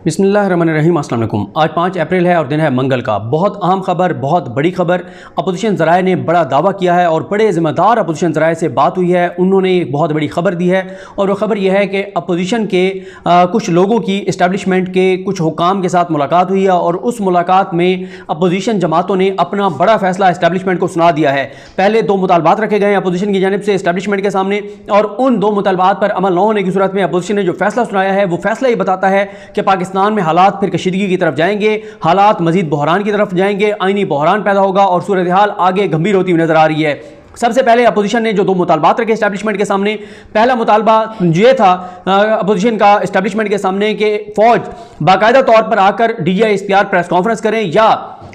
बिस्मिल्लाहिर्रहमानिर्रहीम। अस्सलाम वालेकुम। आज 5 अप्रैल है और दिन है मंगल का। बहुत अहम खबर, बहुत बड़ी खबर। अपोजिशन ज़राए ने बड़ा दावा किया है और बड़े ज़िम्मेदार अपोजिशन ज़राए से बात हुई है। उन्होंने एक बहुत बड़ी खबर दी है और वो खबर यह है कि अपोजिशन के कुछ लोगों की इस्टेब्लिशमेंट के कुछ हुकाम के साथ मुलाकात हुई है और उस मुलाकात में अपोजिशन जमातों ने अपना बड़ा फैसला इस्टेब्लिशमेंट को सुना दिया है। पहले 2 मुतालबात रखे गए हैं अपोजिशन की जानिब से इस्टेब्लिशमेंट के सामने और उन 2 मुतालबात पर अमल न होने की सूरत में अपोजिशन ने जो फैसला सुनाया है वो फैसला ये बताता है कि पाकिस्तान में हालात फिर कशीदगी की तरफ जाएंगे, हालात मजीद बहरान की तरफ जाएंगे, आईनी बहरान पैदा होगा और सूरत हाल आगे गंभीर होती हुई नजर आ रही है। सबसे पहले अपोजिशन ने जो 2 मुतालबात रखे इस्टेब्लिशमेंट के सामने, पहला मुतालबा ये था अपोजिशन का इस्टेब्लिशमेंट के सामने कि फौज बाकायदा तौर पर आकर DGISPR प्रेस कॉन्फ्रेंस करें या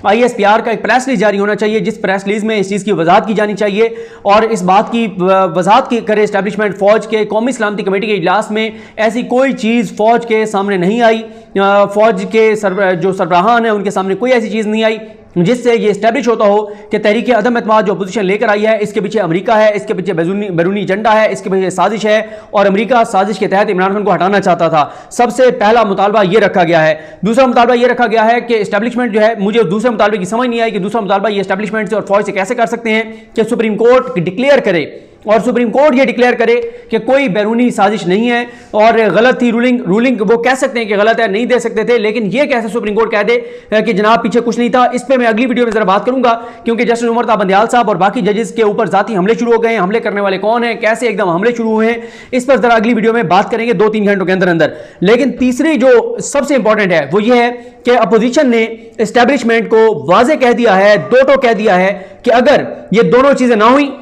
ISPR का एक प्रेस रिलीज जारी होना चाहिए जिस प्रेस रिलीज में इस चीज़ की वजाहत की जानी चाहिए और इस बात की वजाहत करे इस्टेब्लिशमेंट फौज के कौमी सलामती कमेटी के इजलास में ऐसी कोई चीज़ फौज के सामने नहीं आई, फौज के जो सरबराहान हैं उनके सामने कोई ऐसी चीज़ नहीं आई जिससे ये इस्टेब्लिश होता हो कि तहरीक अदम एतमाद जो अपोजिशन लेकर आई है इसके पीछे अमेरिका है, इसके पीछे बैरूनी एजेंडा है, इसके पीछे साजिश है और अमेरिका साजिश के तहत इमरान खान को हटाना चाहता था। सबसे पहला मुतालबा ये रखा गया है। दूसरा मुतालबा ये रखा गया है कि इस्टेब्लिशमेंट जो है, मुझे दूसरे मुतालबे की समझ नहीं आई कि दूसरा मुतालबा ये इस्टेब्लिशमेंट से और फौज से कैसे कर सकते हैं कि सुप्रीम कोर्ट डिक्लेयर करे और सुप्रीम कोर्ट ये डिक्लेयर करे कि कोई बैरूनी साजिश नहीं है और गलत थी रूलिंग वो कह सकते हैं कि गलत है, नहीं दे सकते थे, लेकिन ये कैसे सुप्रीम कोर्ट कह दे कि जनाब पीछे कुछ नहीं था। इस पे मैं अगली वीडियो में जरा बात करूंगा क्योंकि जस्टिस उमर ताब बंदियाल साहब और बाकी जजेस के ऊपर जाती हमले शुरू हो गए हैं। हमले करने वाले कौन है, कैसे एकदम हमले शुरू हुए हैं, इस पर जरा अगली वीडियो में बात करेंगे 2-3 घंटों के अंदर अंदर। लेकिन तीसरी जो सबसे इंपॉर्टेंट है वो ये है कि अपोजिशन ने एस्टेब्लिशमेंट को वाजे कह दिया है, दो टोक कह दिया है कि अगर ये दोनों चीजें ना हुई,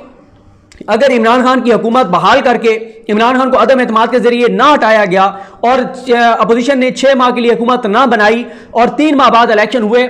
अगर इमरान खान की हुकूमत बहाल करके इमरान खान को अदम एतमाद के जरिए ना हटाया गया और अपोजिशन ने 6 माह के लिए हुकूमत ना बनाई और 3 माह बाद इलेक्शन हुए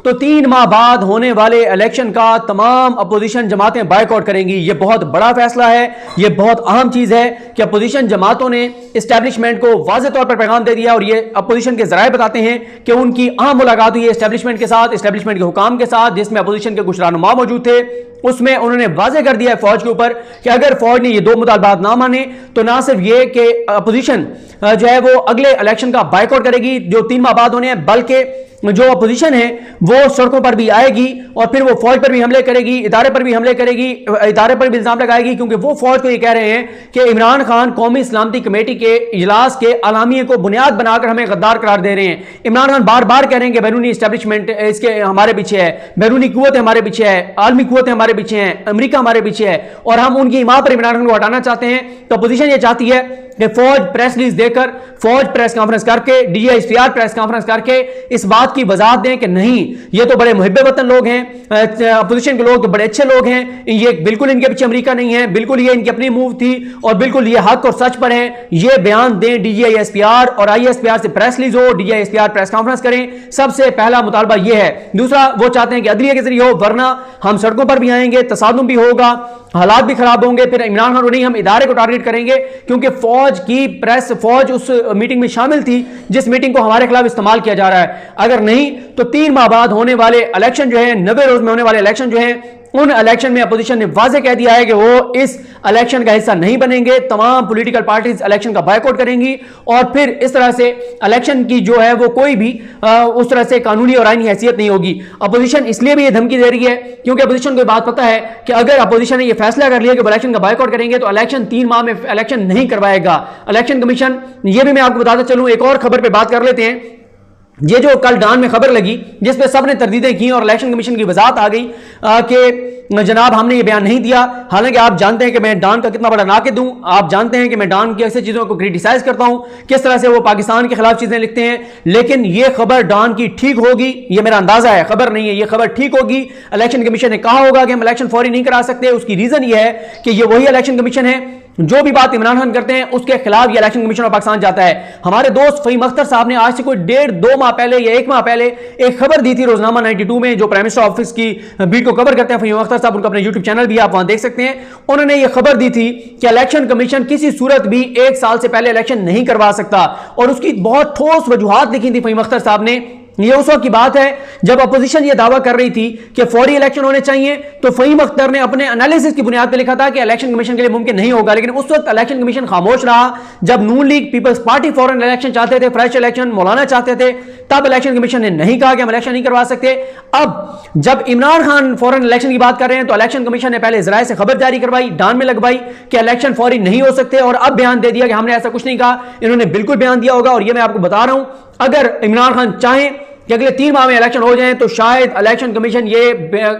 तो 3 माह बाद होने वाले इलेक्शन का तमाम अपोजिशन जमातें बायकॉट करेंगी। ये बहुत बड़ा फैसला है, ये बहुत अहम चीज है कि अपोजिशन जमातों ने इस्टेब्लिशमेंट को वाज़ेह तौर पर पैगाम दे दिया और ये अपोजिशन के जराए बताते हैं कि उनकी अहम मुलाकात हुई है इस्टेब्लिशमेंट के साथ, इस्टेब्लिशमेंट के हुकाम के साथ, जिसमें अपोजिशन के कुछ रहनुमा मौजूद थे। उसमें उन्होंने वाज़ेह कर दिया है फौज के ऊपर कि अगर फौज ने ये 2 मुतालबात ना माने तो ना सिर्फ ये कि अपोजिशन जो है वो अगले इलेक्शन का बायकॉट करेगी जो 3 माह बाद होने हैं, बल्कि जो अपोजिशन है वो सड़कों पर भी आएगी और फिर वो फौज पर भी हमले करेगी, इदारे पर भी हमले करेगी, इदारे पर भी इल्जाम लगाएगी क्योंकि वो फौज को ये कह रहे हैं कि इमरान खान कौमी सलामती कमेटी के इजलास के अलामिये को बुनियाद बनाकर हमें गद्दार करार दे रहे हैं। इमरान खान बार बार कह रहे हैं कि बैरूनी इस्टेब्लिशमेंट इसके हमारे पीछे है, बैरूनी कुव्वतें हमारे पीछे है, आलमी कुव्वतें हमारे पीछे हैं, अमेरिका हमारे पीछे है और हम उनकी हिमायत पर इमरान खान को हटाना चाहते हैं। तो अपोजिशन ये चाहती है कि फौज प्रेस रिलीज देकर, फौज प्रेस कॉन्फ्रेंस करके, DGISPR प्रेस कॉन्फ्रेंस करके इस बात की वजाहत दें कि नहीं ये तो बड़े मुहिब्बे वतन लोग हैं, अपोजिशन के लोग तो बड़े अच्छे लोग हैं, ये बिल्कुल इनके पीछे अमेरिका नहीं है, बिल्कुल ये इनकी अपनी मूव थी और बिल्कुल ये हक और सच पर है। ये बयान दें DGISPR और ISPR से प्रेस रिलीज हो, DGISPR प्रेस कॉन्फ्रेंस करें। सबसे पहला मुतालबा ये है। दूसरा, वो चाहते हैं कि अदलिया के जरिए हो, वरना हम सड़कों पर भी आएंगे, तसादुम भी होगा, हालात भी खराब होंगे, फिर इमरान खान को नहीं हम इदारे को टारगेट करेंगे क्योंकि फौज उस मीटिंग में शामिल थी जिस मीटिंग को हमारे खिलाफ इस्तेमाल किया जा रहा है। अगर नहीं तो 3 माह बाद होने वाले इलेक्शन जो है, 90 रोज में होने वाले इलेक्शन जो है, उन इलेक्शन में अपोजिशन ने वाज़ेह कह दिया है कि वो इस इलेक्शन का हिस्सा नहीं बनेंगे। तमाम पॉलिटिकल पार्टीज इलेक्शन का बायकॉट करेंगी और फिर इस तरह से इलेक्शन की जो है वो कोई भी उस तरह से कानूनी और आईनी हैसियत नहीं होगी। अपोजिशन इसलिए भी ये धमकी दे रही है क्योंकि अपोजिशन को बात पता है कि अगर अपोजिशन ने ये फैसला कर लिया कि इलेक्शन का बायकॉट करेंगे तो इलेक्शन 3 माह में इलेक्शन नहीं करवाएगा इलेक्शन कमीशन। ये भी मैं आपको बताता चलूं, एक और खबर पर बात कर लेते हैं। ये जो कल डान में खबर लगी जिसपे सबने तरदीदें की और इलेक्शन कमीशन की वजाहत आ गई कि जनाब हमने ये बयान नहीं दिया। हालांकि आप जानते हैं कि मैं डान का कितना बड़ा नाकिद हूं, आप जानते हैं कि मैं डान की ऐसी चीजों को क्रिटिसाइज करता हूं, किस तरह से वो पाकिस्तान के खिलाफ चीजें लिखते हैं, लेकिन ये खबर डान की ठीक होगी, ये मेरा अंदाजा है, खबर नहीं है, ये खबर ठीक होगी। इलेक्शन कमीशन ने कहा होगा कि हम इलेक्शन फौरी नहीं करा सकते, उसकी रीजन ये है कि ये वही इलेक्शन कमीशन है जो भी बात इमरान खान करते हैं उसके खिलाफ ये इलेक्शन कमीशन ऑफ पाकिस्तान जाता है। हमारे दोस्त फहीम अख्तर साहब ने आज से कोई 1.5-2 माह पहले या 1 माह पहले एक खबर दी थी रोजनामा 92 में, जो प्राइम मिनिस्टर ऑफिस की बीट को कवर करते हैं फहीम अख्तर साहब, उनका अपने यूट्यूब चैनल भी आप वहां देख सकते हैं। उन्होंने ये खबर दी थी कि इलेक्शन कमीशन किसी सूरत भी 1 साल से पहले इलेक्शन नहीं करवा सकता और उसकी बहुत ठोस वजूहात लिखी थी फहीम अख्तर साहब ने ये उस वक्त की बात है जब अपोजिशन ये दावा कर रही थी कि फौरी इलेक्शन होने चाहिए, तो फहीम अख्तर ने अपने एनालिसिस की बुनियाद पर लिखा था कि इलेक्शन कमीशन के लिए मुमकिन नहीं होगा। लेकिन उस वक्त इलेक्शन कमीशन खामोश रहा। जब नून लीग पीपल्स पार्टी फौरन इलेक्शन चाहते थे, फ्रेश इलेक्शन मौलाना चाहते थे, तब इलेक्शन कमीशन ने नहीं कहा कि हम इलेक्शन नहीं करवा सकते। अब जब इमरान खान फौरन इलेक्शन की बात कर रहे हैं तो इलेक्शन कमीशन ने पहले इजराय से खबर जारी करवाई, डान में लगवाई कि इलेक्शन फौरी नहीं हो सकते, और अब बयान दे दिया कि हमने ऐसा कुछ नहीं कहा। इन्होंने बिल्कुल बयान दिया होगा, और यह मैं आपको बता रहा हूं, अगर इमरान खान चाहें कि अगले 3 माह में इलेक्शन हो जाए तो शायद इलेक्शन कमीशन ये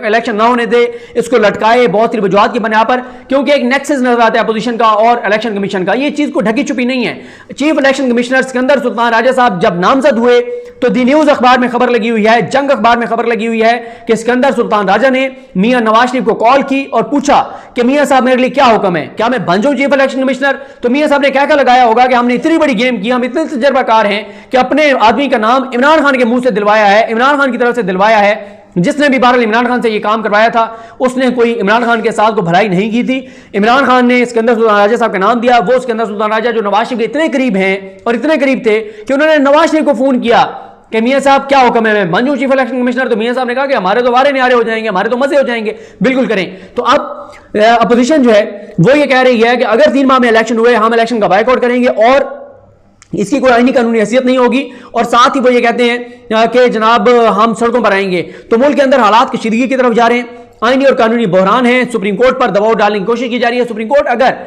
इलेक्शन ना होने दे, इसको लटकाए बहुत सी वजूहत की बुनियाद पर, क्योंकि एक नेक्सस नजर आता है अपोजिशन का और इलेक्शन कमीशन का। ये चीज को ढकी छुपी नहीं है। Chief election commissioner Sikandar Sultan Raja साहब जब नामजद हुए तो दी न्यूज अखबार में खबर लगी हुई है, जंग अखबार में खबर लगी हुई है कि सिकंदर सुल्तान राजा ने मियां नवाज शरीफ को कॉल की और पूछा कि मियां साहब मेरे लिए क्या हुक्म है, क्या मैं बन जाऊं चीफ इलेक्शन कमिश्नर। तो मियां साहब ने क्या क्या लगाया होगा कि हमने इतनी बड़ी गेम की, हम इतने तजर्बाकार हैं कि अपने आदमी का नाम इमरान खान के मुंह से दिलवाया है, इमरान खान की तरफ से दिलवाया है। जिसने भी बहरहाल इमरान खान से ये काम करवाया था उसने कोई इमरान खान के साथ को भलाई नहीं की थी। इमरान खान ने सिकंदर सुल्तान राजा साहब का नाम दिया, वो सिकंदर सुल्तान राजा जो नवाज शरीफ के इतने करीब हैं और इतने करीब थे कि उन्होंने नवाज शरीफ को फोन किया कि मियां साहब क्या हुक्म है, मैं बन जाऊं चीफ इलेक्शन कमिश्नर। तो मियां साहब ने कहा कि हमारे तो वारे न्यारे हो जाएंगे, हमारे तो मजे हो जाएंगे, बिल्कुल करें। तो अब अपोजिशन जो है वो ये कह रही है कि अगर 3 माह में इलेक्शन हुए हम इलेक्शन का बायकॉट करेंगे और इसकी कोई आईनी कानूनी हैसियत नहीं होगी। और साथ ही वो ये कहते हैं कि जनाब हम सड़कों पर आएंगे। तो मुल्क के अंदर हालात कशीदगी की तरफ जा रहे हैं, आईनी और कानूनी बहरान है, सुप्रीम कोर्ट पर दबाव डालने की कोशिश की जा रही है। सुप्रीम कोर्ट अगर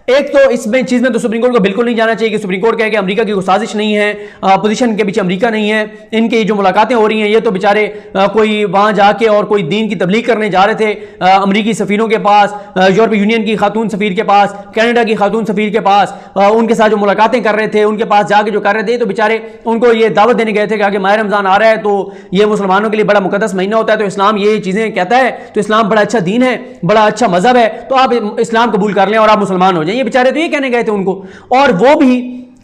एक तो इसमें चीज में तो सुप्रीम कोर्ट को बिल्कुल नहीं जाना चाहिए कि सुप्रीम कोर्ट कहे कि अमेरिका की कोई साजिश नहीं है, अपोजिशन के पीछे अमेरिका नहीं है, इनकी जो मुलाकातें हो रही हैं ये तो बेचारे कोई वहां जाके और कोई दीन की तबलीग करने जा रहे थे अमेरिकी सफीरों के पास, यूरोपीय यूनियन की खातून सफीर के पास, कनाडा की खातून सफीर के पास, उनके साथ जो मुलाकातें कर रहे थे उनके पास जाके जो कर रहे थे, तो बेचारे उनको ये दावत देने गए थे कि आगे माह रमजान आ रहा है तो ये मुसलमानों के लिए बड़ा मुकद्दस महीना होता है, तो इस्लाम ये चीजें कहता है, तो इस्लाम बड़ा अच्छा दीन है, बड़ा अच्छा मजहब है, तो आप इस्लाम कबूल कर लें और आप मुसलमान हो जाए। ये बेचारे तो ये कहने गए थे उनको, और वो भी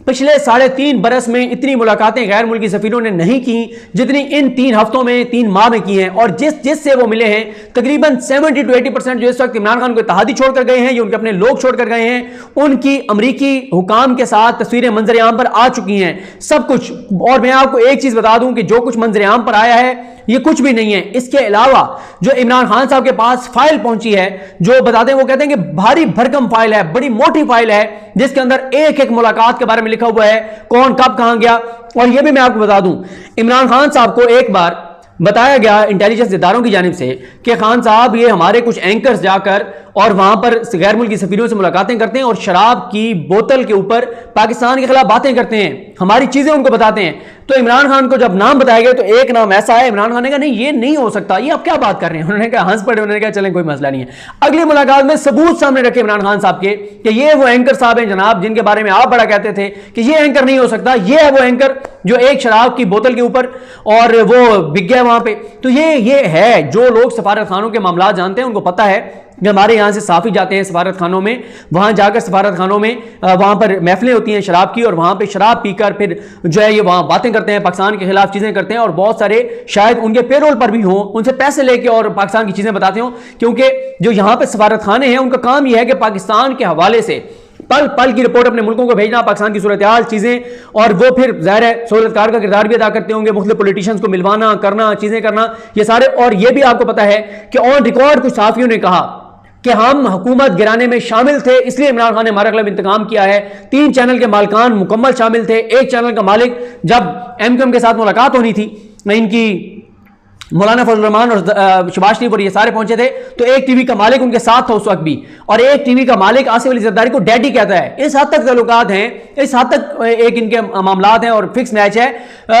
पिछले 3.5 बरस में इतनी मुलाकातें गैर मुल्की सफीरों ने नहीं की जितनी इन 3 हफ्तों में 3 माह में की हैं। और जिससे वो मिले हैं तकरीबन 70 to 80% जो इस वक्त इमरान खान को इत्तेहादी छोड़कर गए हैं, ये उनके अपने लोग छोड़कर गए हैं, उनकी अमरीकी हुकाम के साथ तस्वीरें मंजर आम पर आ चुकी हैं सब कुछ। और मैं आपको एक चीज बता दूं कि जो कुछ मंजर आम पर आया है ये कुछ भी नहीं है। इसके अलावा जो इमरान खान साहब के पास फाइल पहुंची है, जो बताते हैं वो कहते हैं कि भारी भरकम फाइल है, बड़ी मोटी फाइल है, जिसके अंदर एक एक मुलाकात के बारे में लिखा हुआ है, कौन कब कहां गया। और यह भी मैं आपको बता दूं, इमरान खान साहब को एक बार बताया गया इंटेलिजेंस इदारों की जानिब से कि खान साहब ये हमारे कुछ एंकर्स जाकर और वहां पर गैर मुल्की सफीरों से मुलाकातें करते हैं और शराब की बोतल के ऊपर पाकिस्तान के खिलाफ बातें करते हैं, हमारी चीजें उनको बताते हैं। तो इमरान खान को जब नाम बताया गया तो एक नाम ऐसा है, इमरान खान ने कहा नहीं ये नहीं हो सकता, ये आप क्या बात कर रहे हैं। उन्होंने कहा हंस पड़े, उन्होंने कहा चलें कोई मसला नहीं है। अगली मुलाकात में सबूत सामने रखे इमरान खान साहब के कि ये वो एंकर साहब हैं जनाब जिनके बारे में आप बड़ा कहते थे कि ये एंकर नहीं हो सकता, ये है वो एंकर जो एक शराब की बोतल के ऊपर और वो बिक गया वहां पे। तो ये है जो लोग सफारत खानों के मामला जानते हैं, उनको पता है कि हमारे यहाँ से साफी जाते हैं सफारत खानों में, वहां जाकर सफारत खानों में वहां पर महफिलें होती हैं शराब की, और वहां पे शराब पीकर फिर जो है ये वहां बातें करते हैं, पाकिस्तान के खिलाफ चीजें करते हैं, और बहुत सारे शायद उनके पेरोल पर भी हों, उनसे पैसे लेके और पाकिस्तान की चीजें बताते हो, क्योंकि जो यहाँ पे सफारत खाने हैं उनका काम यह है कि पाकिस्तान के हवाले से पल पल की रिपोर्ट अपने मुल्कों को भेजना, पाकिस्तान की सूरत हाल चीजें, और वो फिर जाहिर है सहूलतकार का किरदार भी अदा करते होंगे, मुख्तलिफ पॉलिटिशियंस को मिलवाना करना, चीजें करना, ये सारे। और ये भी आपको पता है कि ऑन रिकॉर्ड कुछ सहाफियों ने कहा कि हम हुकूमत गिराने में शामिल थे, इसलिए इमरान खान ने हमारे खिलाफ इंतकाम किया है। 3 चैनल के मालिकान मुकम्मल शामिल थे। एक चैनल का मालिक जब एमक्यूएम के साथ मुलाकात होनी थी, इनकी मौलाना फजल रहमान और शबाज शरीफ और ये सारे पहुंचे थे, तो एक टीवी का मालिक उनके साथ था उस वक्त भी, और एक टीवी का मालिक आसिफ अली जरदारी को डैडी कहता है। इस हद तक ताल्लुकात हैं, इस हद तक एक इनके मामलात हैं और फिक्स मैच है।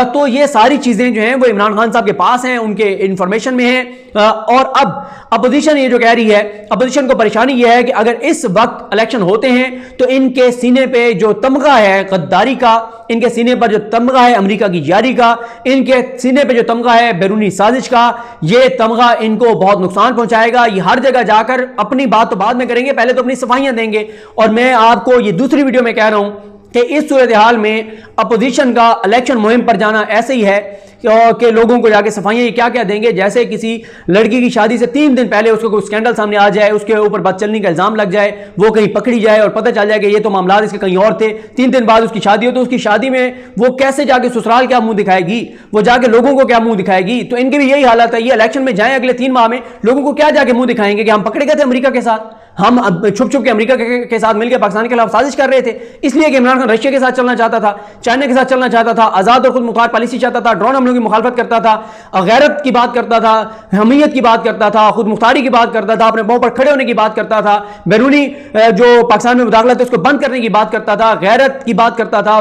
तो ये सारी चीजें जो हैं वो इमरान खान साहब के पास हैं, उनके इंफॉर्मेशन में है। और अब अपोजिशन ये जो कह रही है, अपोजिशन को परेशानी यह है कि अगर इस वक्त इलेक्शन होते हैं तो इनके सीने पे जो तमगा है गद्दारी का, इनके सीने पर जो तमगा है अमेरिका की जारी का, इनके सीने पे जो तमगा है बैरूनी साजिश का, ये तमगा इनको बहुत नुकसान पहुंचाएगा। ये हर जगह जाकर अपनी बात तो बाद में करेंगे, पहले तो अपनी सफाइयां देंगे। और मैं आपको ये दूसरी वीडियो में कह रहा हूं कि इस सूरत हाल में अपोजिशन का इलेक्शन मुहिम पर जाना ऐसे ही है के लोगों को जाके सफाइयाँ क्या क्या देंगे। जैसे किसी लड़की की शादी से 3 दिन पहले उसको कोई स्कैंडल सामने आ जाए, उसके ऊपर बदचलनी का इल्जाम लग जाए, वो कहीं पकड़ी जाए और पता चल जाए कि ये तो मामला इसके कहीं और थे, 3 दिन बाद उसकी शादी हो, तो उसकी शादी में वो कैसे जाके ससुराल क्या मुंह दिखाएगी, वो जाके लोगों को क्या मुंह दिखाएगी। तो इनकी भी यही हालत है, ये इलेक्शन में जाए अगले 3 माह में, लोगों को क्या जाके मुंह दिखाएंगे कि हम पकड़े गए थे अमेरिका के साथ, हम छुप छुप के अमेरिका के साथ मिलकर पाकिस्तान के खिलाफ साजिश कर रहे थे, इसलिए कि इमरान खान रशिया के साथ चलना चाहता था, चाइना के साथ चलना चाहता था, आजाद और खुद मुख्तार पॉलिसी चाहता था, ड्रोन हमलों की मुखालफत करता था, गैरत की बात करता था, हमीयत की बात करता था, खुद मुख्तारी की बात करता था, अपने पांव पर खड़े होने की बात करता था, बैरूनी जो पाकिस्तान में मुदाखलत है उसको बंद करने की बात करता था, गैरत की बात करता था,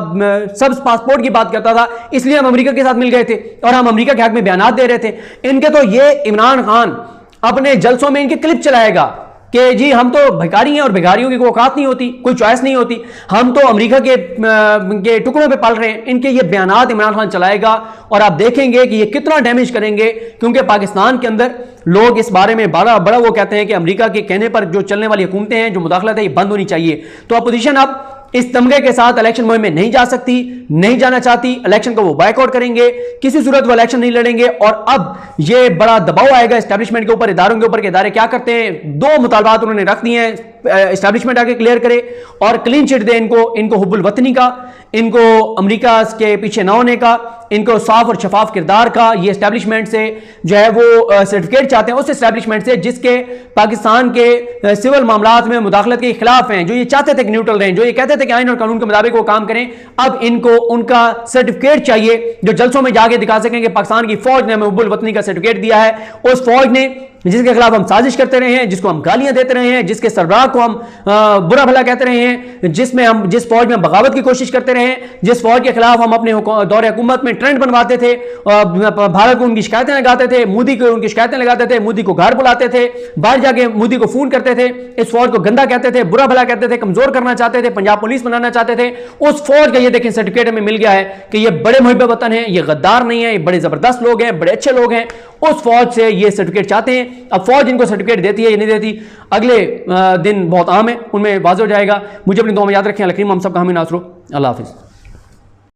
सब पासपोर्ट की बात करता था। इसलिए हम अमेरिका के साथ मिल गए थे और हम अमेरिका के हक में बयान दे रहे थे। इनके तो ये इमरान खान अपने जलसों में इनके क्लिप चलाएगा कि जी हम तो भिखारी हैं और भिखारियों की कोई औकात नहीं होती, कोई चॉइस नहीं होती, हम तो अमेरिका के टुकड़ों पे पल रहे हैं। इनके ये बयानात इमरान खान चलाएगा और आप देखेंगे कि ये कितना डैमेज करेंगे, क्योंकि पाकिस्तान के अंदर लोग इस बारे में बड़ा वो कहते हैं कि अमेरिका के कहने पर जो चलने वाली हुकूमतें हैं, जो मुदाखलत है, ये बंद होनी चाहिए। तो अपोजिशन अब इस तमगे के साथ इलेक्शन मुहिम में नहीं जा सकती, नहीं जाना चाहती, इलेक्शन को वो बायकॉट करेंगे, किसी सूरत वो इलेक्शन नहीं लड़ेंगे। और अब ये बड़ा दबाव आएगा एस्टैब्लिशमेंट के ऊपर, इदारों के ऊपर कि इदारे क्या करते हैं। 2 मुतालबात उन्होंने रख दिए हैं, एस्टैब्लिशमेंट आके क्लियर करे और क्लीन चिट दे इनको हुब्बुल वतनी का, इनको अमेरिका के पीछे ना होने का, इनको साफ और शफाफ किरदार का। ये एस्टैब्लिशमेंट से जो है वो सर्टिफिकेट चाहते हैं, उस एस्टैब्लिशमेंट से जिसके पाकिस्तान के सिविल मामलात में मुदाखलत के खिलाफ हैं, जो ये चाहते थे कि न्यूट्रल रहें, जो ये कहते थे कि आइन और कानून के मुताबिक वो काम करें। अब इनको उनका सर्टिफिकेट चाहिए जो जलसों में जाके दिखा सकें कि पाकिस्तान की फौज ने हमें हुब्बुल वतनी का सर्टिफिकेट दिया है। उस फौज ने जिसके खिलाफ हम साजिश करते रहे हैं, जिसको हम गालियां देते रहे हैं, जिसके सरबराह को हम बुरा भला कहते रहे हैं, जिस फौज में बगावत की कोशिश करते रहे हैं, जिस फौज के खिलाफ हम अपने दौरे हुकूमत में ट्रेंड बनवाते थे, भारत को उनकी शिकायतें लगाते थे, मोदी को उनकी शिकायतें लगाते थे, मोदी को घर बुलाते थे, बाहर जाके मोदी को फोन करते थे, इस फौज को गंदा कहते थे, बुरा भला कहते थे, कमजोर करना चाहते थे, पंजाब पुलिस बनाना चाहते थे। उस फौज का ये देखें सर्टिफिकेट हमें मिल गया है कि ये बड़े मुहिब वतन है, ये गद्दार नहीं है, ये बड़े जबरदस्त लोग हैं, बड़े अच्छे लोग हैं। उस फौज से ये सर्टिफिकेट चाहते हैं। अब फौज इनको सर्टिफिकेट देती है या नहीं देती, अगले दिन बहुत अहम है, उनमें वाज़ेह हो जाएगा। मुझे अपनी दुआ में याद रखें। अल करीम हम सब का हामी नासरो। अल्लाह हाफिज़।